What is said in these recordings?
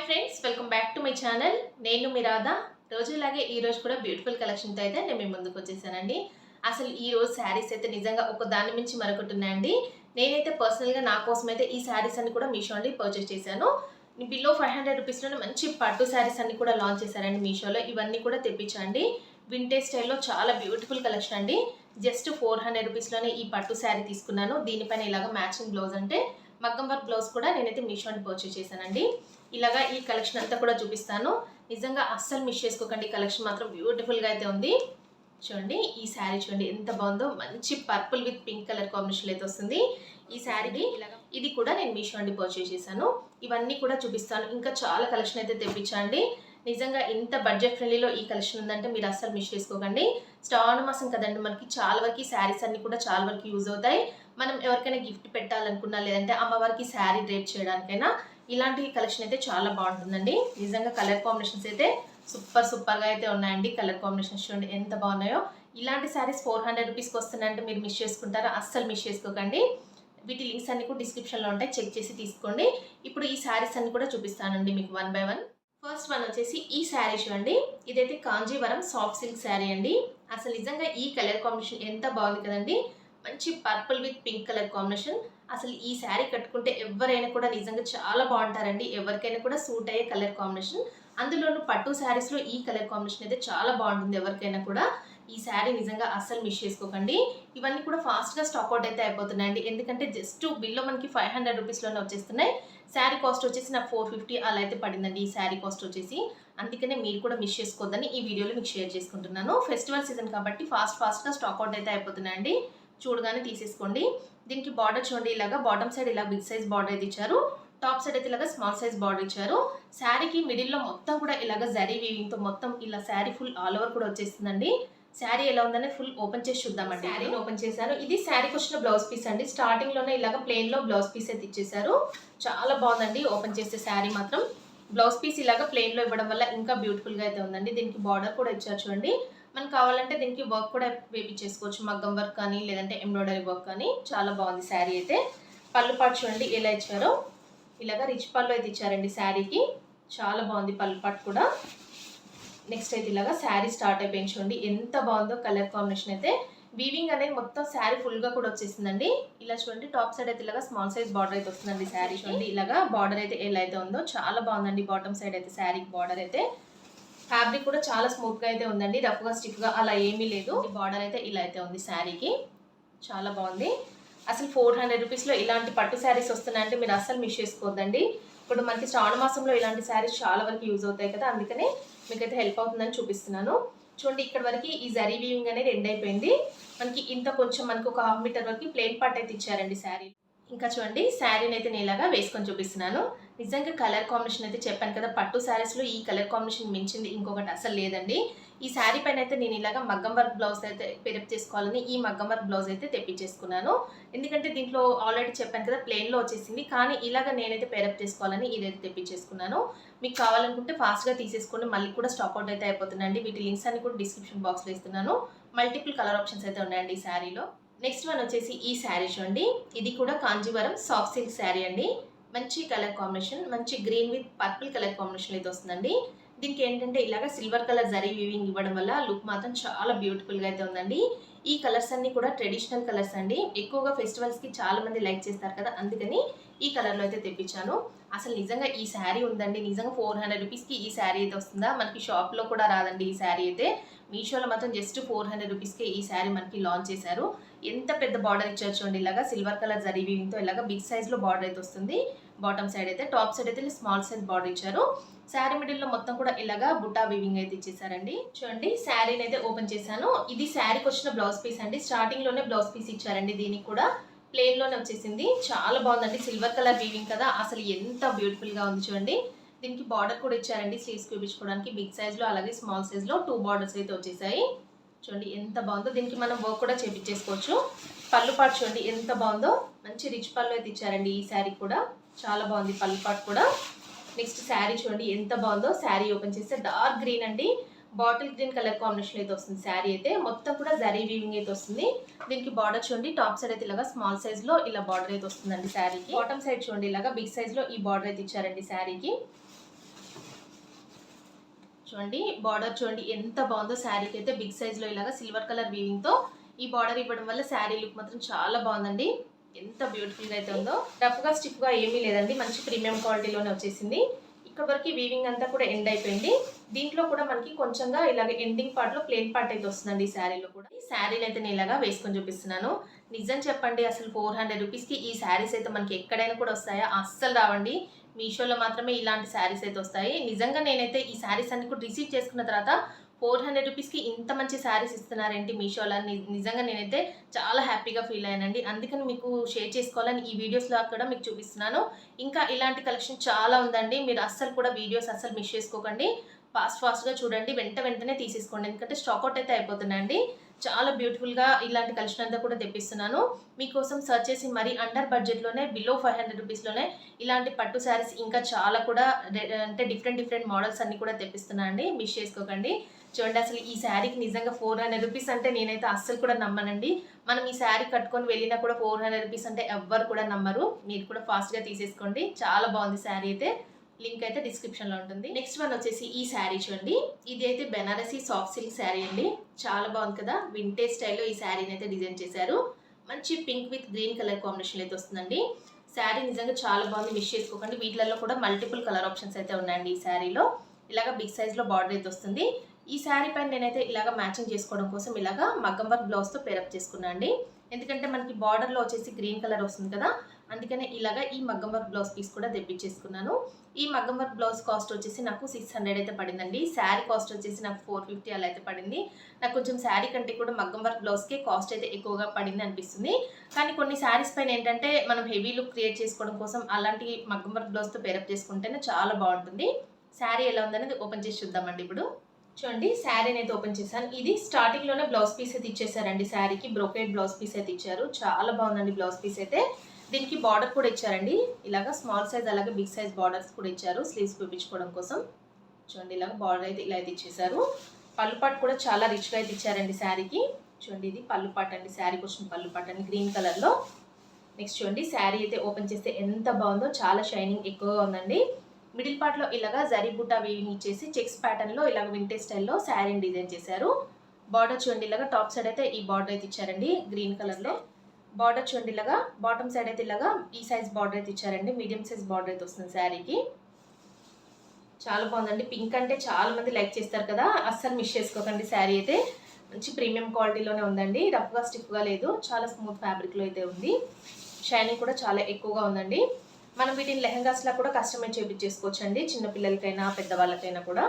Friends, welcome back to my channel. నేను మీ రాధా. రోజులాగే ఈ రోజు కూడా బ్యూటిఫుల్ కలెక్షన్తో అయితే నేను మీ ముందుకు వచ్చేసానండి. అసలు ఈ రోజు శారీస్ అయితే నిజంగా ఒక దాని మించి మరొకటి ఉన్నాయండి. నేనైతే పర్సనల్గా నా కోసం అయితే ఈ శారీస్ అన్ని కూడా మీషో నుండి పర్చేస్ చేశాను. బిలో 500 రూపీస్లోనే మంచి పట్టు శారీస్ అన్ని కూడా లాంచ్ చేశారండి మీషోలో. ఇవన్నీ కూడా తెప్పించండి. వింటేజ్ స్టైల్లో చాలా బ్యూటిఫుల్ కలెక్షన్ అండి. జస్ట్ 400 రూపీస్లోనే ఈ పట్టు శారీ తీసుకున్నాను. దీనిపైన ఇలాగ మ్యాచింగ్ బ్లౌజ్ అంటే మగ్గం వర్క్ బ్లౌజ్ కూడా నేనైతే మీషో నుండి పర్చేస్ చేశానండి. ఇలాగా ఈ కలెక్షన్ అంతా కూడా చూపిస్తాను. నిజంగా అస్సలు మిస్ చేసుకోకండి. కలెక్షన్ మాత్రం బ్యూటిఫుల్గా అయితే ఉంది. చూడండి, ఈ శారీ చూడండి ఎంత బాగుందో. మంచి purple with pink colour combination అయితే వస్తుంది ఈ శారీకి. ఇది కూడా నేను మీషో నుండి పర్చేస్ చేశాను. ఇవన్నీ కూడా చూపిస్తాను. ఇంకా చాలా కలెక్షన్ అయితే తెప్పించండి. నిజంగా ఇంత బడ్జెట్ ఫ్రెండ్లీలో ఈ కలెక్షన్ ఉందంటే మీరు అస్సలు మిస్ చేసుకోకండి. శ్రావణ మాసం కదండి, మనకి చాలా వరకు శారీస్ అన్ని కూడా చాలా వరకు యూజ్ అవుతాయి. మనం ఎవరికైనా గిఫ్ట్ పెట్టాలనుకున్నా, లేదంటే అమ్మవారికి శారీ డ్రేప్ చేయడానికైనా ఇలాంటి కలెక్షన్ అయితే చాలా బాగుంటుందండి. నిజంగా కలర్ కాంబినేషన్స్ అయితే సూపర్గా అయితే ఉన్నాయండి. కలర్ కాంబినేషన్స్ చూడండి ఎంత బాగున్నాయో. ఇలాంటి శారీస్ 400 రూపీస్కి వస్తున్నాయంటే మీరు మిస్ చేసుకుంటారా? అస్సలు మిస్ చేసుకోకండి. వీటి లింక్స్ అన్ని కూడా డిస్క్రిప్షన్లో ఉంటాయి, చెక్ చేసి తీసుకోండి. ఇప్పుడు ఈ శారీస్ అన్ని కూడా చూపిస్తానండి మీకు one by one. First one వచ్చేసి ఈ శారీ చూడండి. ఇదైతే కాంజీవరం సాఫ్ట్ సిల్క్ శారీ అండి. అసలు నిజంగా ఈ కలర్ కాంబినేషన్ ఎంత బాగుంది కదండి. మంచి purple with pink colour combination. అసలు ఈ శారీ కట్టుకుంటే ఎవరైనా కూడా నిజంగా చాలా బాగుంటారండి. ఎవరికైనా కూడా సూట్ అయ్యే కలర్ కాంబినేషన్. అందులోనూ పట్టు శారీస్లో ఈ కలర్ కాంబినేషన్ అయితే చాలా బాగుంటుంది ఎవరికైనా కూడా. ఈ శారీ నిజంగా అస్సలు మిస్ చేసుకోకండి. ఇవన్నీ కూడా ఫాస్ట్గా స్టాక్అవుట్ అయితే అయిపోతున్నాయండి. ఎందుకంటే జస్ట్ బిల్లో మనకి 500 రూపీస్లోనే వచ్చేస్తున్నాయి. శారీ కాస్ట్ వచ్చేసి నాకు 450 అలా అయితే పడిందండి ఈ శారీ కాస్ట్ వచ్చేసి. అందుకనే మీరు కూడా మిస్ చేసుకోవద్దని ఈ వీడియోలో మీకు షేర్ చేసుకుంటున్నాను. ఫెస్టివల్ సీజన్ కాబట్టి ఫాస్ట్గా స్టాక్అవుట్ అయితే అయిపోతున్నాయండి. చూడగానే తీసేసుకోండి. దీనికి బార్డర్ చూడండి, ఇలాగా బాటమ్ సైడ్ ఇలా బిగ్ సైజ్ బార్డర్ అయితే ఇచ్చారు. టాప్ సైడ్ అయితే ఇలాగా స్మాల్ సైజ్ బార్డర్ ఇచ్చారు. శారీకి మిడిల్లో మొత్తం కూడా ఇలాగ జరీ వీవింగ్తో మొత్తం ఇలా శారీ ఫుల్ ఆల్ ఓవర్ కూడా వచ్చేస్తుందండి. శారీ ఎలా ఉందనే ఫుల్ ఓపెన్ చేసి చూద్దామండి. శారీని ఓపెన్ చేశాను. ఇది శారీకి వచ్చిన బ్లౌజ్ పీస్ అండి. స్టార్టింగ్ లోనే ఇలాగ ప్లెయిన్ లో బ్లౌజ్ పీస్ అయితే ఇచ్చేసారు. చాలా బాగుందండి. ఓపెన్ చేసే శారీ మాత్రం బ్లౌజ్ పీస్ ఇలాగ ప్లెయిన్ లో ఇవ్వడం వల్ల ఇంకా బ్యూటిఫుల్ గా అయితే ఉందండి. దీనికి బార్డర్ కూడా ఇచ్చారు చూడండి. మనకు కావాలంటే దీనికి వర్క్ కూడా వేపించేసుకోవచ్చు. మగ్గం వర్క్ కానీ లేదంటే ఎంబ్రాయిడరీ వర్క్ కానీ. చాలా బాగుంది శారీ అయితే. పళ్ళు పాటు చూడండి ఎలా ఇచ్చారో. ఇలాగ రిచ్ పళ్ళు అయితే ఇచ్చారండి శారీకి. చాలా బాగుంది పళ్ళు పాటు కూడా. నెక్స్ట్ అయితే ఇలాగా శారీ స్టార్ట్ అయిపోయింది చూడండి ఎంత బాగుందో కలర్ కాంబినేషన్ అయితే. వీవింగ్ అనేది మొత్తం శారీ ఫుల్గా కూడా వచ్చేసిందండి. ఇలా చూడండి టాప్ సైడ్ అయితే ఇలాగా స్మాల్ సైజ్ బార్డర్ అయితే వస్తుందండి. శారీ చూడండి ఇలాగా బార్డర్ అయితే ఎలా అయితే ఉందో చాలా బాగుందండి. బాటమ్ సైడ్ అయితే శారీకి బార్డర్ అయితే ఫ్యాబ్రిక్ కూడా చాలా స్మూత్గా అయితే ఉందండి. రఫ్గా స్టిఫ్గా అలా ఏమీ లేదు. బార్డర్ అయితే ఇలా అయితే ఉంది శారీకి. చాలా బాగుంది. అసలు 400 రూపీస్లో ఇలాంటి పట్టు శారీస్ వస్తున్నాయంటే మీరు అస్సలు మిస్ చేసుకోవద్దండి. ఇప్పుడు మనకి శ్రావణ మాసంలో ఇలాంటి శారీస్ చాలా వరకు యూజ్ అవుతాయి కదా, అందుకనే మీకైతే హెల్ప్ అవుతుందని చూపిస్తున్నాను. చూడండి ఇక్కడ వరకు ఈ జరీ వీవింగ్ అనేది ఎండ్ అయిపోయింది. మనకి ఇంత కొంచెం మనకు ఒక 1/2 మీటర్ వరకు ప్లెయిన్ పార్ట్ అయితే ఇచ్చారండి శారీ. ఇంకా చూడండి శారీని అయితే నేను ఇలాగా వేసుకొని చూపిస్తున్నాను. నిజంగా కలర్ కాంబినేషన్ అయితే చెప్పాను కదా, పట్టు శారీస్లో ఈ కలర్ కాంబినేషన్ మించింది ఇంకొకటి అసలు లేదండి. ఈ శారీ పైన అయితే నేను ఇలాగా మగ్గం వర్క్ బ్లౌజ్ అయితే పేరప్ చేసుకోవాలని ఈ మగ్గం వర్క్ బ్లౌజ్ అయితే తెప్పించేసుకున్నాను. ఎందుకంటే దీంట్లో ఆల్రెడీ చెప్పాను కదా ప్లెయిన్లో వచ్చేసింది, కానీ ఇలాగ నేనైతే పేరప్ చేసుకోవాలని ఇదైతే తెప్పించేసుకున్నాను. మీకు కావాలనుకుంటే ఫాస్ట్గా తీసేసుకొని మళ్ళీ కూడా స్టాక్అవుట్ అయితే అయిపోతుందండి. వీటి లింక్స్ అన్ని కూడా డిస్క్రిప్షన్ బాక్స్లో ఇస్తున్నాను. మల్టిపుల్ కలర్ ఆప్షన్స్ అయితే ఉన్నాయండి ఈ శారీలో. నెక్స్ట్ వన్ వచ్చేసి ఈ శారీ చూడండి. ఇది కూడా కాంజీవరం సాఫ్ట్ సిల్క్ శారీ అండి. మంచి కలర్ కాంబినేషన్, మంచి green with purple colour combination అయితే వస్తుందండి. దీనికి ఏంటంటే ఇలాగ సిల్వర్ కలర్ జరీ వీవింగ్ ఇవ్వడం వల్ల లుక్ మాత్రం చాలా బ్యూటిఫుల్గా అయితే ఉందండి. ఈ కలర్స్ అన్ని కూడా ట్రెడిషనల్ కలర్స్ అండి. ఎక్కువగా ఫెస్టివల్స్కి చాలా మంది లైక్ చేస్తారు కదా, అందుకని ఈ కలర్లో అయితే తెప్పించాను. అసలు నిజంగా ఈ శారీ ఉందండి. నిజంగా 400 రూపీస్కి ఈ శారీ అయితే వస్తుందా? మనకి షాప్లో కూడా రాదండి ఈ శారీ అయితే. మీషోలో మాత్రం జస్ట్ 400 రూపీస్కే ఈ శారీ మనకి లాంచ్ చేశారు. ఎంత పెద్ద బార్డర్ ఇచ్చారు చూడండి. ఇలాగా సిల్వర్ కలర్ జరీ వీవింగ్తో ఇలాగా బిగ్ సైజ్లో బార్డర్ అయితే వస్తుంది. బాటమ్ సైడ్ అయితే, టాప్ సైడ్ అయితే స్మాల్ సైజ్ బార్డర్ ఇచ్చారు. శారీ మిడిల్లో మొత్తం కూడా ఇలాగా బుటా వీవింగ్ అయితే ఇచ్చేసారండి. చూడండి శారీని అయితే ఓపెన్ చేశాను. ఇది శారీకి వచ్చిన బ్లౌజ్ పీస్ అండి. స్టార్టింగ్ లోనే బ్లౌజ్ పీస్ ఇచ్చారండి. దీనికి కూడా ప్లెయిన్ లోనే వచ్చేసింది. చాలా బాగుందండి. సిల్వర్ కలర్ వీవింగ్ కదా, అసలు ఎంత బ్యూటిఫుల్ గా ఉంది చూడండి. దీనికి బార్డర్ కూడా ఇచ్చారండి స్లీవ్స్ చూపించుకోవడానికి. బిగ్ సైజ్ లో అలాగే స్మాల్ సైజ్ లో 2 బార్డర్స్ అయితే వచ్చేసాయి. చూడండి ఎంత బాగుందో. దీనికి మనం వర్క్ కూడా చేపించేసుకోవచ్చు. పళ్ళు పాటు చూడండి ఎంత బాగుందో. మంచి రిచ్ పళ్ళు అయితే ఇచ్చారండి ఈ శారీ కూడా. చాలా బాగుంది పళ్ళు పాటు కూడా. నెక్స్ట్ శారీ చూడండి ఎంత బాగుందో. శారీ ఓపెన్ చేస్తే డార్క్ గ్రీన్ అండి. బాటిల్ గ్రీన్ కలర్ కాంబినేషన్ అయితే వస్తుంది. శారీ అయితే మొత్తం కూడా జరీ వీవింగ్ అయితే వస్తుంది. దీనికి బార్డర్ చూడండి టాప్ సైడ్ అయితే ఇలాగా స్మాల్ సైజ్ లో ఇలా బార్డర్ అయితే వస్తుందండి శారీకి. బాటమ్ సైడ్ చూడండి ఇలాగా బిగ్ సైజ్ లో ఈ బార్డర్ అయితే ఇచ్చారండి శారీకి. చూడండి బార్డర్ చూడండి ఎంత బాగుందో. శారీకి అయితే బిగ్ సైజ్ లో ఇలాగా సిల్వర్ కలర్ వీవింగ్ తో ఈ బార్డర్ ఇవ్వడం వల్ల శారీ లుక్ మాత్రం చాలా బాగుందండి. ఎంత బ్యూటిఫుల్ గా అయితే ఉందో. రఫ్ గా స్టిఫ్ గా ఏమీ లేదండి, మంచి ప్రీమియం క్వాలిటీలోనే వచ్చేసింది. ఇక్కడ వరకు వీవింగ్ అంతా కూడా ఎండ్ అయిపోయింది. దీంట్లో కూడా మనకి కొంచెంగా ఇలాగ ఎండింగ్ పార్ట్ లో ప్లేన్ పార్ట్ అయితే వస్తుందండి ఈ శారీలో కూడా. ఈ శారీని అయితే నేను ఇలాగా వేసుకొని చూపిస్తున్నాను. నిజం చెప్పండి, అసలు 400 రూపీస్ కి ఈ శారీస్ అయితే మనకి ఎక్కడైనా కూడా వస్తాయా? అస్సలు రావండి. మీషోలో మాత్రమే ఇలాంటి శారీస్ అయితే వస్తాయి. నిజంగా నేనైతే ఈ శారీస్ అన్ని కూడా రిసీవ్ చేసుకున్న తర్వాత 400 రూపీస్కి ఇంత మంచి శారీస్ ఇస్తున్నారేంటి మీషోలో అని నిజంగా నేనైతే చాలా హ్యాపీగా ఫీల్ అయ్యానండి. అందుకని మీకు షేర్ చేసుకోవాలని ఈ వీడియోస్లో కూడా మీకు చూపిస్తున్నాను. ఇంకా ఇలాంటి కలెక్షన్ చాలా ఉందండి. మీరు అస్సలు కూడా వీడియోస్ అస్సలు మిస్ చేసుకోకండి. ఫాస్ట్గా చూడండి, వెంటనే తీసేసుకోండి. ఎందుకంటే స్టాక్అవుట్ అయితే అయిపోతున్నాయండి. చాలా బ్యూటిఫుల్గా ఇలాంటి కలెక్షన్ అంతా కూడా తెప్పిస్తున్నాను మీకోసం. సర్చ్ చేసి మరీ అండర్ బడ్జెట్లోనే బిలో 500 రూపీస్లోనే ఇలాంటి పట్టు శారీస్ ఇంకా చాలా కూడా అంటే డిఫరెంట్ మోడల్స్ అన్ని కూడా తెప్పిస్తున్నాను అండి. మిస్ చేసుకోకండి. చూడండి, అసలు ఈ శారీకి నిజంగా 400 రూపీస్ అంటే నేనైతే అస్సలు కూడా నమ్మనండి. మనం ఈ శారీ కట్టుకొని వెళ్ళినా కూడా 400 రూపీస్ అంటే ఎవ్వరు కూడా నమ్మరు. మీరు కూడా ఫాస్ట్గా తీసేసుకోండి. చాలా బాగుంది శారీ అయితే. లింక్ అయితే డిస్క్రిప్షన్లో ఉంటుంది. నెక్స్ట్ వన్ వచ్చేసి ఈ శారీ చూడండి. ఇది అయితే బెనారసీ సాఫ్ట్ సిల్క్ శారీ అండి. చాలా బాగుంది కదా. వింటేజ్ స్టైల్లో ఈ శారీని అయితే డిజైన్ చేశారు. మంచి pink with green colour combination అయితే వస్తుందండి. శారీ నిజంగా చాలా బాగుంది, మిస్ చేసుకోకండి. వీటిలలో కూడా మల్టిపుల్ కలర్ ఆప్షన్స్ అయితే ఉన్నాయండి ఈ శారీలో. ఇలాగ బిగ్ సైజ్లో బార్డర్ అయితే వస్తుంది. ఈ శారీ పైన నేనైతే ఇలాగ మ్యాచింగ్ చేసుకోవడం కోసం ఇలాగ మగ్గం వర్క్ బ్లౌజ్తో పేరప్ చేసుకున్నాను అండి. ఎందుకంటే మనకి బార్డర్లో వచ్చేసి గ్రీన్ కలర్ వస్తుంది కదా, అందుకనే ఇలాగ ఈ మగ్గం వర్క్ బ్లౌజ్ పీస్ కూడా తెప్పించేసుకున్నాను. ఈ మగ్గం వర్క్ బ్లౌజ్ కాస్ట్ వచ్చేసి నాకు 600 అయితే పడిందండి. శారీ కాస్ట్ వచ్చేసి నాకు 450 అలా అయితే పడింది. నాకు కొంచెం శారీ కంటే కూడా మగ్గం వర్క్ బ్లౌజ్కి కాస్ట్ అయితే ఎక్కువగా పడింది అనిపిస్తుంది. కానీ కొన్ని శారీస్ పైన ఏంటంటే మనం హెవీ లుక్ క్రియేట్ చేసుకోవడం కోసం అలాంటి మగ్గం వర్క్ బ్లౌజ్తో పేరప్ చేసుకుంటేనే చాలా బాగుంటుంది. శారీ ఎలా ఉందనేది ఓపెన్ చేసి చూద్దామండి ఇప్పుడు. చూడండి, శారీని అయితే ఓపెన్ చేశాను. ఇది స్టార్టింగ్లోనే బ్లౌజ్ పీస్ అయితే ఇచ్చేసారండి. శారీకి బ్రోకేడ్ బ్లౌజ్ పీస్ అయితే ఇచ్చారు. చాలా బాగుందండి బ్లౌజ్ పీస్ అయితే. దీనికి బార్డర్ కూడా ఇచ్చారండి. ఇలాగ స్మాల్ సైజ్ అలాగే బిగ్ సైజ్ బార్డర్స్ కూడా ఇచ్చారు స్లీవ్స్ చూపించుకోవడం కోసం. చూడండి, ఇలాగ బార్డర్ అయితే ఇలా అయితే ఇచ్చేసారు. పళ్ళు పాటు కూడా చాలా రిచ్గా అయితే ఇచ్చారండి శారీకి. చూడండి, ఇది పళ్ళు పాటు అండి. శారీకి వచ్చిన పళ్ళు పాటు అండి గ్రీన్ కలర్లో. నెక్స్ట్ చూడండి, శారీ అయితే ఓపెన్ చేస్తే ఎంత బాగుందో. చాలా షైనింగ్ ఎక్కువగా ఉందండి. మిడిల్ పార్ట్లో ఇలాగా జరీ బుట్టా వీవింగ్ ఇచ్చేసి చెక్స్ ప్యాటర్న్లో ఇలాగ వింటేజ్ స్టైల్లో శారీని డిజైన్ చేశారు. బార్డర్ చూడండి, ఇలాగా టాప్ సైడ్ అయితే ఈ బార్డర్ అయితే ఇచ్చారండి గ్రీన్ కలర్లో. బార్డర్ చూడండి, ఇలాగా బాటమ్ సైడ్ అయితే ఇలాగా ఈ సైజ్ బార్డర్ అయితే ఇచ్చారండి. మీడియం సైజ్ బార్డర్ అయితే వస్తుంది శారీకి. చాలా బాగుందండి. పింక్ అంటే చాలా మంది లైక్ చేస్తారు కదా, అస్సలు మిస్ చేసుకోకండి. శారీ అయితే మంచి ప్రీమియం క్వాలిటీలోనే ఉందండి. రఫ్గా స్టిఫ్గా లేదు, చాలా స్మూత్ ఫ్యాబ్రిక్లో అయితే ఉంది. షైనింగ్ కూడా చాలా ఎక్కువగా ఉందండి. మనం వీటిని లెహంగాస్లా కూడా కస్టమైజ్ చేయించేసుకోవచ్చు అండి, చిన్నపిల్లలకైనా పెద్దవాళ్ళకైనా కూడా.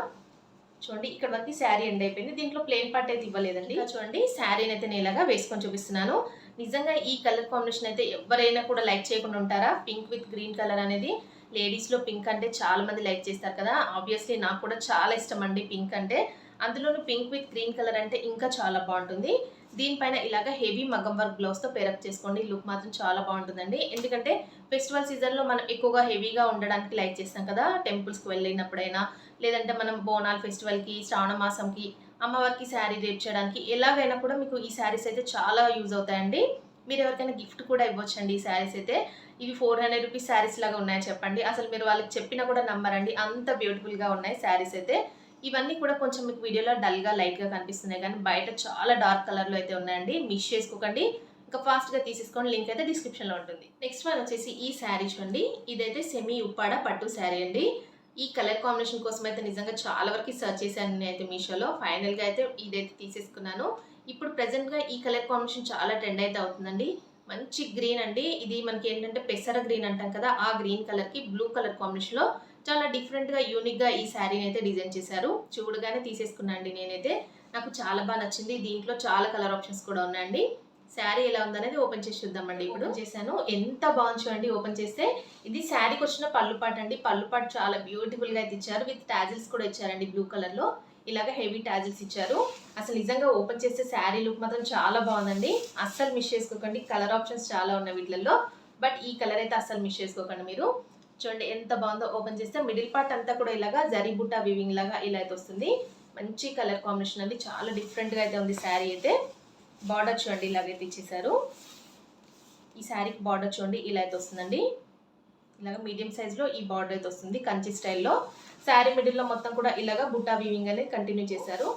చూడండి, ఇక్కడ వరకు శారీ ఎండ్ అయిపోయింది. దీంట్లో ప్లెయిన్ పార్ట్ అయితే ఇవ్వలేదండి. చూడండి, శారీని అయితే నేను ఇలాగా వేసుకొని చూపిస్తున్నాను. నిజంగా ఈ కలర్ కాంబినేషన్ అయితే ఎవరైనా కూడా లైక్ చేయకుండా ఉంటారా? పింక్ విత్ గ్రీన్ కలర్ అనేది లేడీస్లో పింక్ అంటే చాలా మంది లైక్ చేస్తారు కదా. ఆబ్వియస్లీ నాకు కూడా చాలా ఇష్టం అండి పింక్ అంటే. అందులోనూ పింక్ విత్ గ్రీన్ కలర్ అంటే ఇంకా చాలా బాగుంటుంది. దీనిపైన ఇలాగ హెవీ మగ్గం వర్క్ బ్లౌజ్తో పేరప్ చేసుకోండి. లుక్ మాత్రం చాలా బాగుంటుందండి. ఎందుకంటే ఫెస్టివల్ సీజన్లో మనం ఎక్కువగా హెవీగా ఉండడానికి లైక్ చేస్తాం కదా, టెంపుల్స్కి వెళ్ళినప్పుడైనా, లేదంటే మనం బోనాల ఫెస్టివల్కి, శ్రావణ మాసంకి, అమ్మవారికి శారీ రేప్ చేయడానికి ఎలాగైనా కూడా మీకు ఈ శారీస్ అయితే చాలా యూజ్ అవుతాయండి. మీరు ఎవరికైనా గిఫ్ట్ కూడా ఇవ్వచ్చండి ఈ శారీస్ అయితే. ఇవి 400 రూపీస్ శారీస్ లాగా ఉన్నాయి చెప్పండి, అసలు మీరు వాళ్ళకి చెప్పినా కూడా నమ్మరండి, అంత బ్యూటిఫుల్గా ఉన్నాయి శారీస్ అయితే. ఇవన్నీ కూడా కొంచెం మీకు వీడియోలో డల్గా లైట్గా కనిపిస్తున్నాయి, కానీ బయట చాలా డార్క్ కలర్లో అయితే ఉన్నాయండి. మిస్ చేసుకోకండి, ఇంకా ఫాస్ట్గా తీసేసుకోండి. లింక్ అయితే డిస్క్రిప్షన్లో ఉంటుంది. నెక్స్ట్ వన్ వచ్చేసి ఈ శారీ చూడండి. ఇదైతే సెమీ ఉప్పాడ పట్టు శారీ అండి. ఈ కలర్ కాంబినేషన్ కోసం అయితే నిజంగా చాలా వరకు సర్చ్ చేశాను నేనైతే మీషోలో. ఫైనల్గా అయితే ఇదైతే తీసేసుకున్నాను. ఇప్పుడు ప్రెజెంట్గా ఈ కలర్ కాంబినేషన్ చాలా ట్రెండ్ అయితే అవుతుందండి. మంచి గ్రీన్ అండి. ఇది మనకి ఏంటంటే పెసర గ్రీన్ అంటాం కదా, ఆ గ్రీన్ కలర్కి బ్లూ కలర్ కాంబినేషన్లో చాలా డిఫరెంట్గా యూనిక్గా ఈ శారీని అయితే డిజైన్ చేశారు. చూడగానే తీసేసుకున్నాను అండి నేనైతే. నాకు చాలా బాగా నచ్చింది. దీంట్లో చాలా కలర్ ఆప్షన్స్ కూడా ఉన్నాయండి. శారీ ఎలా ఉందనేది ఓపెన్ చేసి చూద్దామండి. ఇప్పుడు చేశాను, ఎంత బాగుంది చూడండి ఓపెన్ చేస్తే. ఇది శారీకి వచ్చిన పళ్ళు పాటు అండి. పళ్ళు పాటు చాలా బ్యూటిఫుల్గా అయితే ఇచ్చారు. విత్ టాజిల్స్ కూడా ఇచ్చారండి బ్లూ కలర్లో. ఇలాగ హెవీ టాజిల్స్ ఇచ్చారు. అసలు నిజంగా ఓపెన్ చేస్తే శారీ లుక్ మాత్రం చాలా బాగుందండి. అస్సలు మిస్ చేసుకోకండి. కలర్ ఆప్షన్స్ చాలా ఉన్నాయి వీటిల్లో, బట్ ఈ కలర్ అయితే అస్సలు మిస్ చేసుకోకండి మీరు. చూడండి ఎంత బాగుందో. ఓపెన్ చేస్తే మిడిల్ పార్ట్ అంతా కూడా ఇలాగా జరీ బుట్టా వీవింగ్ లాగా ఇలా అయితే వస్తుంది. మంచి కలర్ కాంబినేషన్ అండి, చాలా డిఫరెంట్గా అయితే ఉంది శారీ అయితే. బార్డర్ చూడండి ఇలాగైతే ఇచ్చేసారు. ఈ శారీకి బార్డర్ చూడండి ఇలా అయితే వస్తుందండి. ఇలాగ మీడియం సైజ్లో ఈ బార్డర్ అయితే వస్తుంది కంచి స్టైల్లో. శారీ మిడిల్లో మొత్తం కూడా ఇలాగా బుట్టా వీవింగ్ అనేది కంటిన్యూ చేశారు.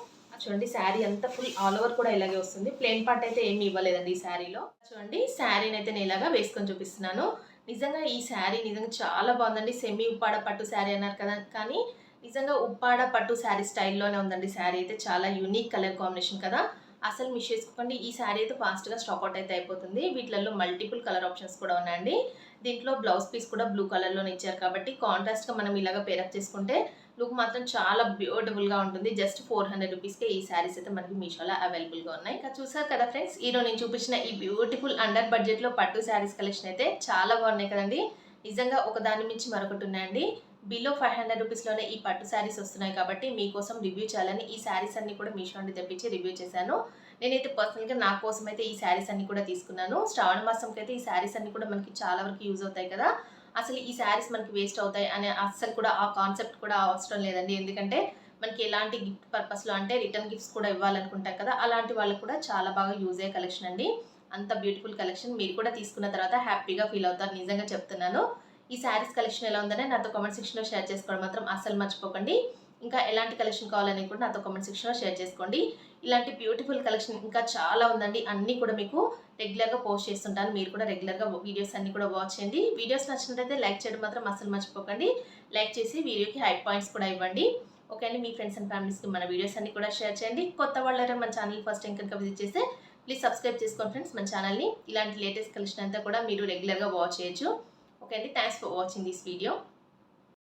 చూడండి శారీ అంతా ఫుల్ ఆల్ ఓవర్ కూడా ఇలాగే వస్తుంది. ప్లెయిన్ పార్ట్ అయితే ఏమీ ఇవ్వలేదండి ఈ శారీలో. చూడండి శారీని అయితే నేను ఇలాగా వేసుకొని చూపిస్తున్నాను. నిజంగా ఈ శారీ నిజంగా చాలా బాగుందండి. సెమీ ఉప్పాడ పట్టు శారీ అన్నారు కదా, కానీ నిజంగా ఉప్పాడ పట్టు శారీ స్టైల్లోనే ఉందండి. శారీ అయితే చాలా యూనిక్ కలర్ కాంబినేషన్ కదా, అసలు మిస్ చేసుకోకండి. ఈ శారీ అయితే ఫాస్ట్గా స్టాక్అవుట్ అయితే అయిపోతుంది. వీటిలలో మల్టిపుల్ కలర్ ఆప్షన్స్ కూడా ఉన్నాయండి. దీంట్లో బ్లౌజ్ పీస్ కూడా బ్లూ కలర్లోనే ఇచ్చారు కాబట్టి కాంట్రాస్ట్గా మనం ఇలాగ పేరప్ చేసుకుంటే లుక్ మాత్రం చాలా బ్యూటిఫుల్గా ఉంటుంది. జస్ట్ 400 రూపీస్కే ఈ శారీస్ అయితే మనకి మీషోలో అవైలబుల్గా ఉన్నాయి. ఇంకా చూసారు కదా ఫ్రెండ్స్, ఈరోజు నేను చూపించిన ఈ బ్యూటిఫుల్ అండర్ బడ్జెట్లో పట్టు శారీస్ కలెక్షన్ అయితే చాలా బాగున్నాయి కదండి. నిజంగా ఒకదాని మించి మరొకటి ఉన్నాయండి. బిలో 500 రూపీస్లోనే ఈ పట్టు శారీస్ వస్తున్నాయి కాబట్టి మీకోసం రివ్యూ చేయాలని ఈ శారీస్ అన్ని కూడా మీషో నుండి తెప్పించి రివ్యూ చేశాను. నేనైతే పర్సనల్గా నా కోసం అయితే ఈ శారీస్ అన్ని కూడా తీసుకున్నాను. శ్రావణ మాసంకి అయితే ఈ శారీస్ అన్ని కూడా మనకి చాలా వరకు యూజ్ అవుతాయి కదా. అసలు ఈ శారీస్ మనకి వేస్ట్ అవుతాయి అనే అస్సలు కూడా ఆ కాన్సెప్ట్ కూడా అవసరం లేదండి. ఎందుకంటే మనకి ఎలాంటి గిఫ్ట్ పర్పస్లో అంటే రిటర్న్ గిఫ్ట్స్ కూడా ఇవ్వాలనుకుంటాం కదా, అలాంటి వాళ్ళకి కూడా చాలా బాగా యూజ్ అయ్యే కలెక్షన్ అండి. అంత బ్యూటిఫుల్ కలెక్షన్. మీరు కూడా తీసుకున్న తర్వాత హ్యాపీగా ఫీల్ అవుతారు, నిజంగా చెప్తున్నాను. ఈ శారీస్ కలెక్షన్ ఎలా ఉందనే నాతో కామెంట్ సెక్షన్లో షేర్ చేసుకోవడం మాత్రం అస్సలు మర్చిపోకండి. ఇంకా ఎలాంటి కలెక్షన్ కావాలని కూడా నాతో కామెంట్ సెక్షన్లో షేర్ చేసుకోండి. ఇలాంటి బ్యూటిఫుల్ కలెక్షన్ ఇంకా చాలా ఉందండి. అన్నీ కూడా మీకు రెగ్యులర్గా పోస్ట్ చేస్తుంటాను. మీరు కూడా రెగ్యులర్గా వీడియోస్ అన్ని కూడా వాచ్ చేయండి. వీడియోస్ నచ్చినట్లయితే లైక్ చేయడం మాత్రం అస్సలు మర్చిపోకండి. లైక్ చేసి వీడియోకి హై పాయింట్స్ కూడా ఇవ్వండి. ఓకే అండి, మీ ఫ్రెండ్స్ అండ్ ఫ్యామిలీస్కి మన వీడియోస్ అన్ని కూడా షేర్ చేయండి. కొత్త వాళ్ళైనా మన ఛానల్ ఫస్ట్ టైం కనుక విజిట్ చేస్తే ప్లీజ్ సబ్స్క్రైబ్ చేసుకోండి ఫ్రెండ్స్ మన ఛానల్ని. ఇలాంటి లేటెస్ట్ కలెక్షన్ అంతా కూడా మీరు రెగ్యులర్గా వాచ్ చేయొచ్చు. ఓకే అండి, thanks for watching this video.